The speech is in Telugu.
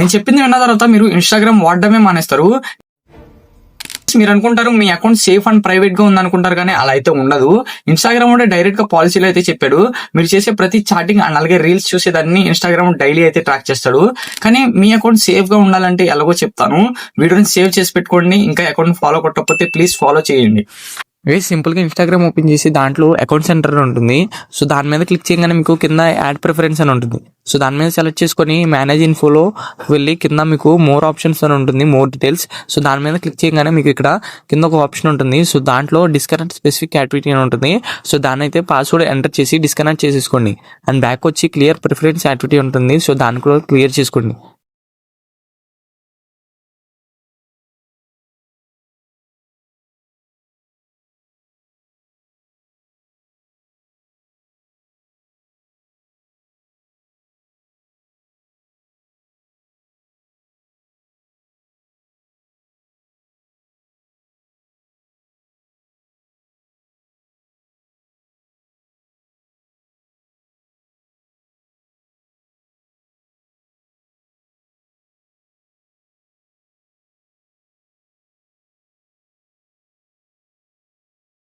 నేను చెప్పింది విన్న తర్వాత మీరు ఇన్స్టాగ్రామ్ వాడడమే మానేస్తారు. మీరు అనుకుంటారు మీ అకౌంట్ సేఫ్ అండ్ ప్రైవేట్ గా ఉంది అనుకుంటారు, కానీ అలా అయితే ఉండదు. ఇన్స్టాగ్రామ్ కూడా డైరెక్ట్ గా పాలసీలో అయితే చెప్పాడు, మీరు చేసే ప్రతి చాటింగ్ అండ్ అలాగే రీల్స్ చూసేదాన్ని ఇన్స్టాగ్రామ్ డైలీ అయితే ట్రాక్ చేస్తాడు. కానీ మీ అకౌంట్ సేఫ్ గా ఉండాలంటే ఎలాగో చెప్తాను. వీడియోని సేవ్ చేసి పెట్టుకోండి. ఇంకా అకౌంట్ ఫాలో కొట్టకపోతే ప్లీజ్ ఫాలో చేయండి. సింపుల్గా ఇన్స్టాగ్రామ్ ఓపెన్ చేసి దాంట్లో అకౌంట్ సెంటర్ ఉంటుంది. సో దాని మీద క్లిక్ చేయగానే మీకు కింద యాడ్ ప్రిఫరెన్స్ అని ఉంటుంది. సో దాని మీద సెలెక్ట్ చేసుకొని మేనేజ్ ఇన్ఫోలో వెళ్ళి కింద మీకు మోర్ ఆప్షన్స్ అని ఉంటుంది, మోర్ డీటెయిల్స్. సో దాని మీద క్లిక్ చేయగానే మీకు ఇక్కడ కింద ఒక ఆప్షన్ ఉంటుంది. సో దాంట్లో డిస్కనెక్ట్ స్పెసిఫిక్ యాక్టివిటీ అని ఉంటుంది. సో దాన్ని అయితే పాస్వర్డ్ ఎంటర్ చేసి డిస్కనెక్ట్ చేసేసుకోండి. అండ్ బ్యాక్ వచ్చి క్లియర్ ప్రిఫరెన్స్ యాక్టివిటీ ఉంటుంది. సో దాన్ని కూడా క్లియర్ చేసుకోండి.